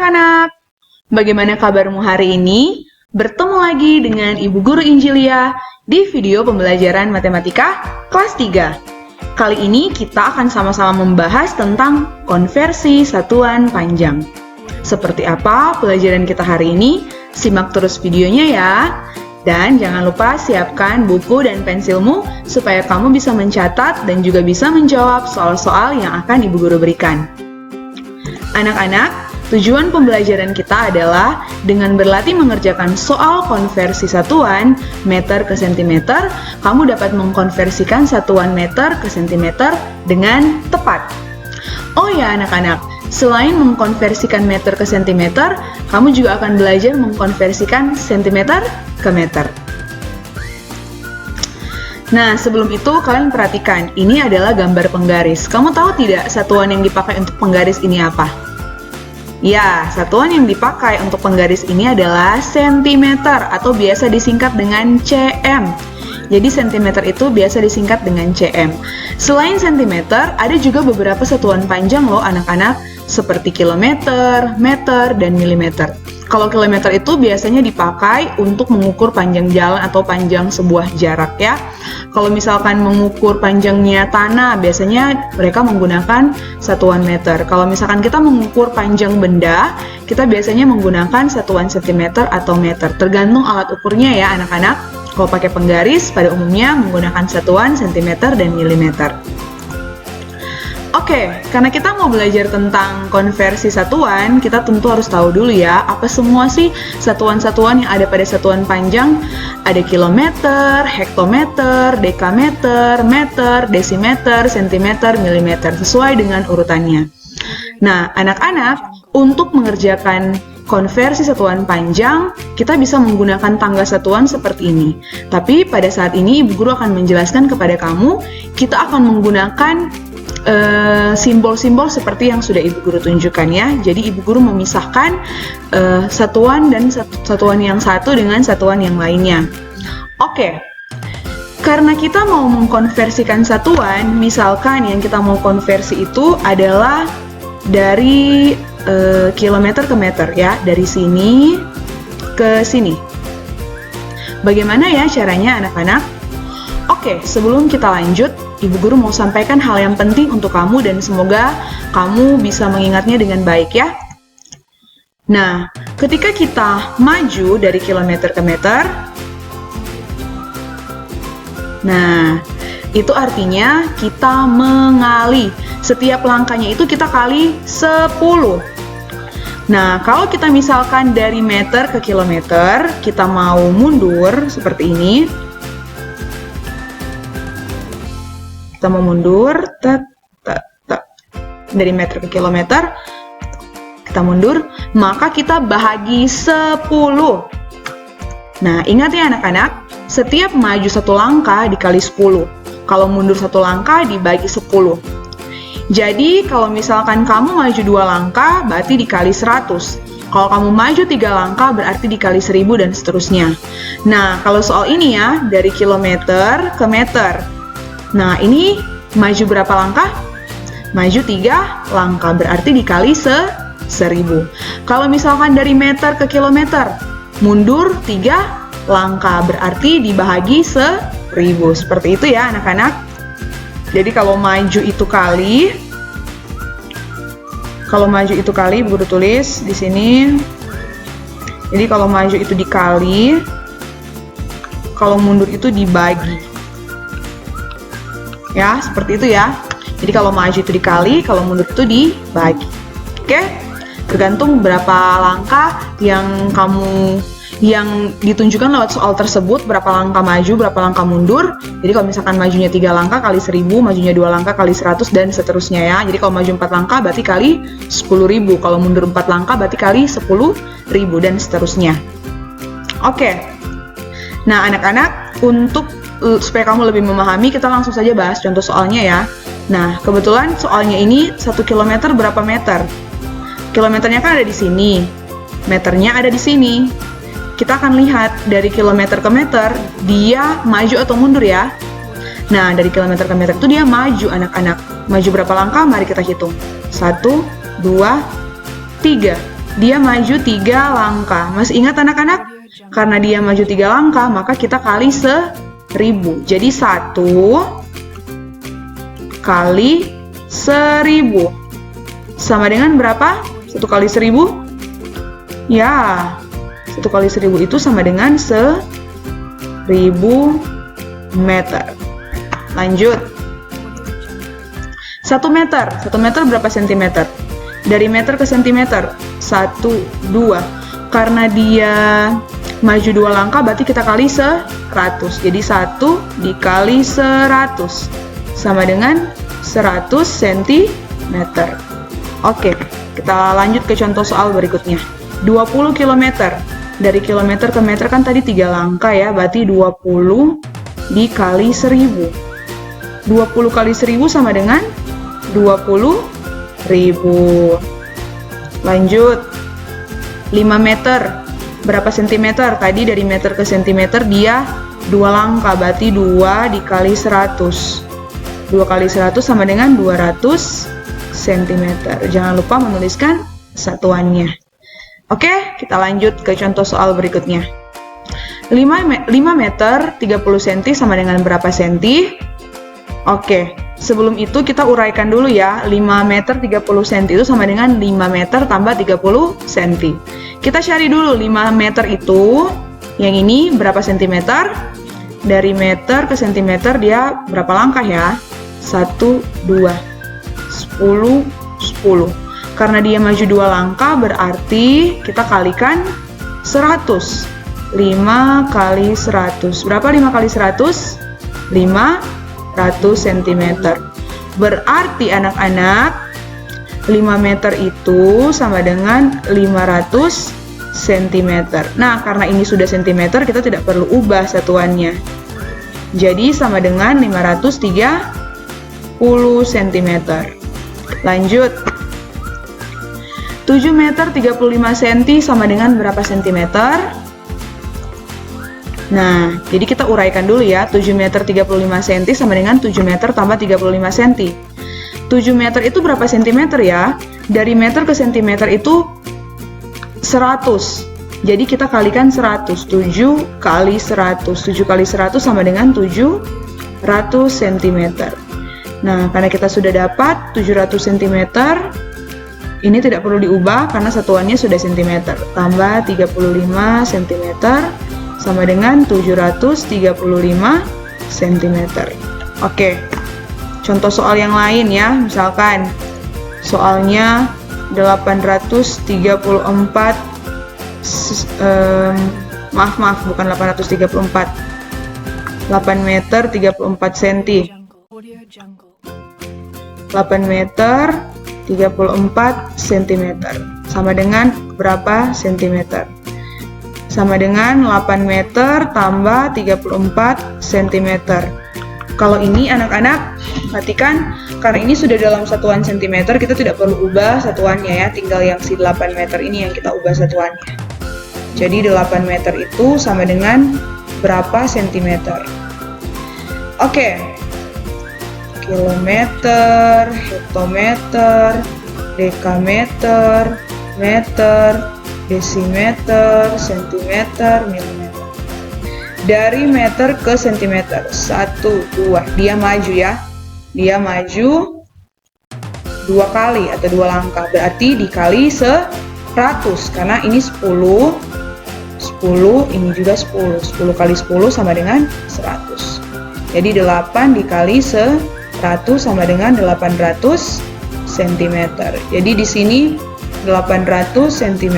anak-anak, bagaimana kabarmu hari ini? Bertemu lagi dengan Ibu Guru Injilia di video pembelajaran matematika kelas 3. Kali ini kita akan sama-sama membahas tentang konversi satuan panjang. Seperti apa pelajaran kita hari ini? Simak terus videonya ya. Dan jangan lupa siapkan buku dan pensilmu supaya kamu bisa mencatat dan juga bisa menjawab soal-soal yang akan Ibu Guru berikan. Anak-anak, tujuan pembelajaran kita adalah dengan berlatih mengerjakan soal konversi satuan meter ke sentimeter, kamu dapat mengkonversikan satuan meter ke sentimeter dengan tepat. Oh ya anak-anak, selain mengkonversikan meter ke sentimeter, kamu juga akan belajar mengkonversikan sentimeter ke meter. Nah, sebelum itu kalian perhatikan, ini adalah gambar penggaris. Kamu tahu tidak satuan yang dipakai untuk penggaris ini apa? Ya, satuan yang dipakai untuk penggaris ini adalah sentimeter atau biasa disingkat dengan cm. Jadi sentimeter itu biasa disingkat dengan cm. Selain sentimeter, ada juga beberapa satuan panjang loh anak-anak, seperti kilometer, meter, dan milimeter. Kalau kilometer itu biasanya dipakai untuk mengukur panjang jalan atau panjang sebuah jarak ya. Kalau misalkan mengukur panjangnya tanah, biasanya mereka menggunakan satuan meter. Kalau misalkan kita mengukur panjang benda, kita biasanya menggunakan satuan sentimeter atau meter. Tergantung alat ukurnya ya anak-anak. Kalau pakai penggaris, pada umumnya menggunakan satuan sentimeter dan milimeter. Oke, karena kita mau belajar tentang konversi satuan, kita tentu harus tahu dulu ya, apa semua sih satuan-satuan yang ada pada satuan panjang. Ada kilometer, hektometer, dekameter, meter, desimeter, sentimeter, milimeter, sesuai dengan urutannya. Nah, anak-anak, untuk mengerjakan konversi satuan panjang, kita bisa menggunakan tangga satuan seperti ini. Tapi pada saat ini, Ibu Guru akan menjelaskan kepada kamu, kita akan menggunakan simbol-simbol seperti yang sudah Ibu Guru tunjukkan ya. Jadi Ibu Guru memisahkan satuan dan satuan yang satu dengan satuan yang lainnya. Oke, karena kita mau mengkonversikan satuan, misalkan yang kita mau konversi itu adalah dari kilometer ke meter ya, dari sini ke sini. Bagaimana ya caranya anak-anak? Oke, sebelum kita lanjut, Ibu Guru mau sampaikan hal yang penting untuk kamu dan semoga kamu bisa mengingatnya dengan baik ya. Nah, ketika kita maju dari kilometer ke meter, nah, itu artinya kita mengali. Setiap langkahnya itu kita kali 10. Nah, kalau kita misalkan dari meter ke kilometer, kita mau mundur seperti ini. Kita mau mundur, dari meter ke kilometer, kita mundur, maka kita bahagi 10. Nah, ingat ya anak-anak, setiap maju satu langkah dikali 10. Kalau mundur satu langkah dibagi 10. Jadi, kalau misalkan kamu maju 2 langkah, berarti dikali 100. Kalau kamu maju 3 langkah, berarti dikali 1000 dan seterusnya. Nah, kalau soal ini ya, dari kilometer ke meter. Nah, ini maju berapa langkah? Maju 3 langkah, berarti dikali 1000. Kalau misalkan dari meter ke kilometer, mundur 3 langkah, berarti dibahagi 1000. Seperti itu ya anak-anak. Jadi kalau maju itu kali, Ibu Guru tulis di sini. Jadi kalau maju itu dikali, kalau mundur itu dibagi. Ya, seperti itu ya. Jadi kalau maju itu dikali, kalau mundur itu dibagi. Oke? Tergantung berapa langkah yang ditunjukkan lewat soal tersebut, berapa langkah maju, berapa langkah mundur. Jadi kalau misalkan majunya 3 langkah kali 1000, majunya 2 langkah kali 100 dan seterusnya ya. Jadi kalau maju 4 langkah berarti kali 10.000. Kalau mundur 4 langkah berarti kali 10.000 dan seterusnya. Oke. Nah, anak-anak, untuk supaya kamu lebih memahami, kita langsung saja bahas contoh soalnya ya. Nah, kebetulan soalnya ini 1 kilometer berapa meter? Kilometernya kan ada di sini, meternya ada di sini. Kita akan lihat dari kilometer ke meter, dia maju atau mundur ya. Nah, dari kilometer ke meter itu dia maju anak-anak. Maju berapa langkah? Mari kita hitung. 1, 2, 3. dia maju 3 langkah. Masih ingat anak-anak? Karena dia maju 3 langkah, maka kita kali 1000. Jadi 1 kali 1000 sama dengan berapa? 1 kali 1000? Ya, 1 kali 1000 itu sama dengan 1000 meter. Lanjut. 1 meter. 1 meter berapa sentimeter? Dari meter ke sentimeter. 1, 2. Karena dia maju 2 langkah, berarti kita kali 100. Jadi 1 dikali 100 sama dengan 100 cm. Oke, kita lanjut ke contoh soal berikutnya. 20 km. Dari kilometer ke meter kan tadi 3 langkah ya, berarti 20 dikali 1000. 20 kali 1000 sama dengan 20.000. Lanjut. 5 meter. Berapa sentimeter? Tadi dari meter ke sentimeter dia 2 langkah, berarti 2 dikali 100. 2 kali 100 sama dengan 200 cm. Jangan lupa menuliskan satuannya. Oke, kita lanjut ke contoh soal berikutnya. 5 meter 30 cm sama dengan berapa senti? Oke, sebelum itu kita uraikan dulu ya. 5 meter 30 cm itu sama dengan 5 meter tambah 30 cm. Kita cari dulu 5 meter itu, yang ini berapa sentimeter? Dari meter ke sentimeter dia berapa langkah ya? 1, 2, 10, 10. Karena dia maju 2 langkah, berarti kita kalikan 100. 5 kali 100. Berapa 5 kali 100? 500 cm. Berarti anak-anak, 5 meter itu sama dengan 500 cm. Nah, karena ini sudah cm, kita tidak perlu ubah satuannya. Jadi sama dengan 530 cm. Lanjut. 7 meter 35 cm sama dengan berapa sentimeter? Nah, jadi kita uraikan dulu ya. 7 meter 35 cm sama dengan 7 meter tambah 35 cm. 7 meter itu berapa sentimeter ya? Dari meter ke sentimeter itu 100. Jadi kita kalikan 100. 7 kali 100. 7 kali 100 sama dengan 700 cm. Nah, karena kita sudah dapat 700 cm, ini tidak perlu diubah karena satuannya sudah cm. Tambah 35 cm sama dengan 735 cm. Oke, contoh soal yang lain ya. Misalkan soalnya 834, maaf, bukan 834. 8 meter 34 cm. 8 meter 34 cm sama dengan berapa cm? Sama dengan 8 meter tambah 34 cm. Kalau ini anak-anak perhatikan, karena ini sudah dalam satuan cm, kita tidak perlu ubah satuannya ya, tinggal yang si 8 meter ini yang kita ubah satuannya. Jadi 8 meter itu sama dengan berapa cm? Oke. Kilometer, hektometer, dekameter, meter, desimeter, sentimeter, milimeter. Dari meter ke sentimeter. 1, 2. Dia maju ya. Dia maju 2 kali atau 2 langkah. Berarti dikali 100. Karena ini 10. 10, ini juga 10. 10 kali 10 sama dengan 100. Jadi 8 dikali 100 sama dengan 800 cm. Jadi di sini 800 cm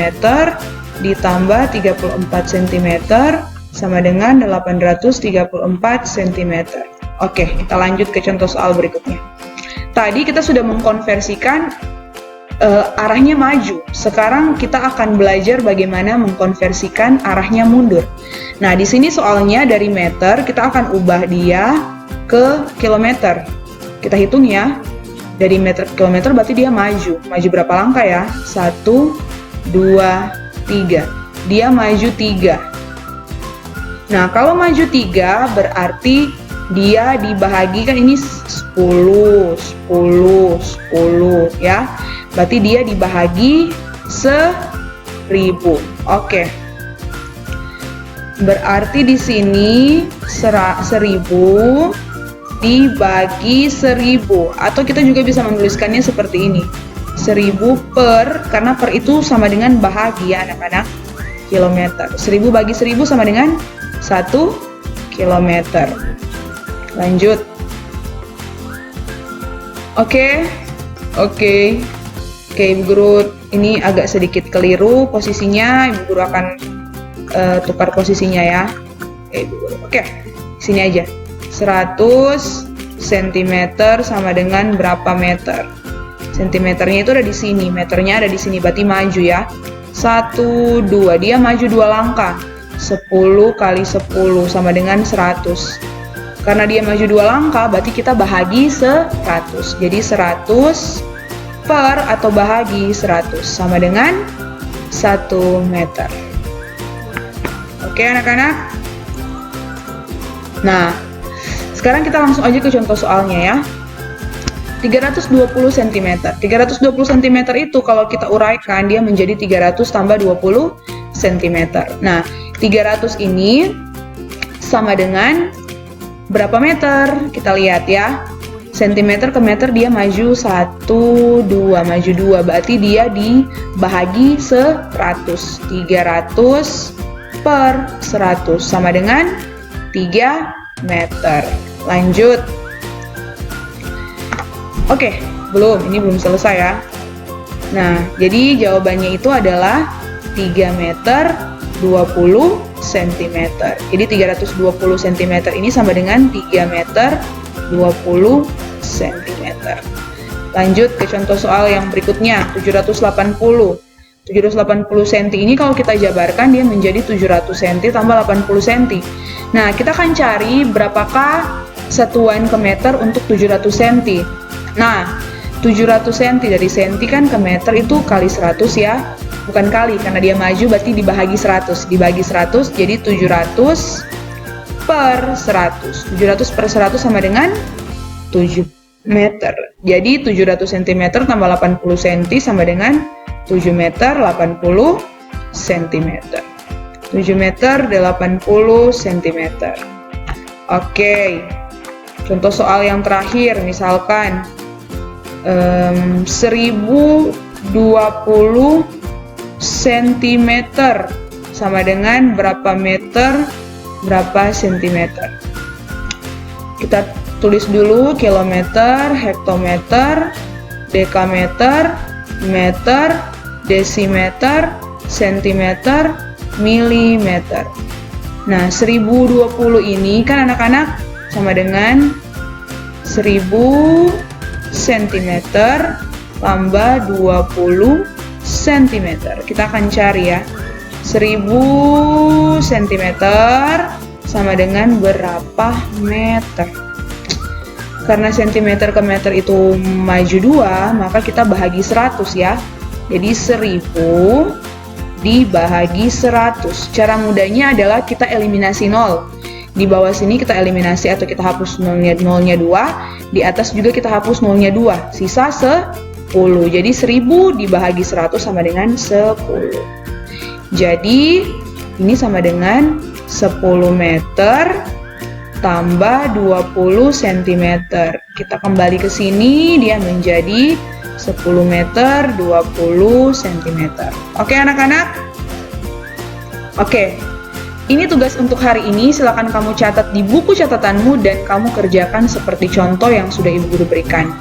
ditambah 34 cm sama dengan 834 cm. Oke, kita lanjut ke contoh soal berikutnya. Tadi kita sudah mengkonversikan arahnya maju. Sekarang kita akan belajar bagaimana mengkonversikan arahnya mundur. Nah, di sini soalnya dari meter kita akan ubah dia ke kilometer. Kita hitung ya. Dari meter ke kilometer berarti dia maju. Maju berapa langkah ya? 1, 2, 3. Dia maju 3. Nah, kalau maju 3 berarti dia dibahagikan ini 10, 10, 10 ya. Berarti dia dibahagi 10. 1000. Oke. Berarti di sini 1000 dibagi 1000, atau kita juga bisa menuliskannya seperti ini. 1000 per, karena per itu sama dengan bahagi ya anak-anak, kilometer. 1000 bagi 1000 sama dengan 1 kilometer. Lanjut. Oke, Ibu Guru ini agak sedikit keliru posisinya. Ibu Guru akan tukar posisinya ya. Oke, Ibu Guru. Oke, sini aja. 100 cm sama dengan berapa meter? Sentimeternya itu ada di sini, meternya ada di sini, berarti maju ya. 1, 2, dia maju 2 langkah. 10 kali 10 sama dengan 100. Karena dia maju 2 langkah, berarti kita bahagi 100. Jadi 100 per atau bahagi 100 sama dengan 1 meter. Oke anak-anak? Nah, sekarang kita langsung aja ke contoh soalnya ya. 320 cm. 320 cm itu kalau kita uraikan dia menjadi 300 tambah 20 cm. Nah, 300 ini sama dengan berapa meter? Kita lihat ya. Sentimeter ke meter dia maju 1, 2, maju 2. Berarti dia dibahagi 100. 300 per 100 sama dengan 3 meter. Lanjut. Oke, ini belum selesai ya. Nah, jadi jawabannya itu adalah 3 meter 20 cm. Jadi 320 cm ini sama dengan 3 meter 20 cm. Lanjut ke contoh soal yang berikutnya, 780. 780 cm ini kalau kita jabarkan dia menjadi 700 cm tambah 80 cm. Nah, kita akan cari berapakah satuan ke meter untuk 700 cm. Nah, 700 cm dari senti kan ke meter itu kali 100 ya. Bukan kali, karena dia maju berarti dibagi 100. Dibagi 100 jadi 700 per 100. 700 per 100 sama dengan 7 meter. Jadi 700 cm tambah 80 cm sama dengan 7 meter 80 cm. 7 meter 80 cm. Oke. Contoh soal yang terakhir, misalkan 1020 cm sama dengan berapa meter, berapa sentimeter. Kita tulis dulu kilometer, hektometer, dekameter, meter, desimeter, sentimeter, milimeter. Nah, 1020 ini kan anak-anak sama dengan 1000 cm tambah 20 cm. Kita akan cari ya. 1000 cm sama dengan berapa meter? Karena centimeter ke meter itu maju 2, maka kita bahagi 100 ya. Jadi 1000 dibahagi 100. Cara mudahnya adalah kita eliminasi 0. Di bawah sini kita eliminasi atau kita hapus nolnya 2, di atas juga kita hapus nolnya 2, sisa 10. Jadi 1000 dibahagi 100 sama dengan 10. Jadi ini sama dengan 10 meter tambah 20 cm. Kita kembali ke sini, dia menjadi 10 meter 20 cm. Oke anak-anak? Oke. Ini tugas untuk hari ini, silakan kamu catat di buku catatanmu dan kamu kerjakan seperti contoh yang sudah Ibu Guru berikan.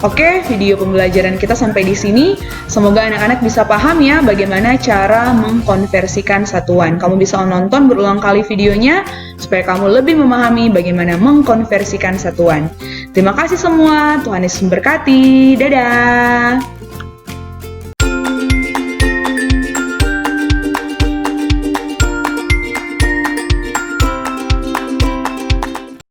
Oke, video pembelajaran kita sampai di sini. Semoga anak-anak bisa paham ya bagaimana cara mengkonversikan satuan. Kamu bisa nonton berulang kali videonya supaya kamu lebih memahami bagaimana mengkonversikan satuan. Terima kasih semua, Tuhan Yesus memberkati. Dadah!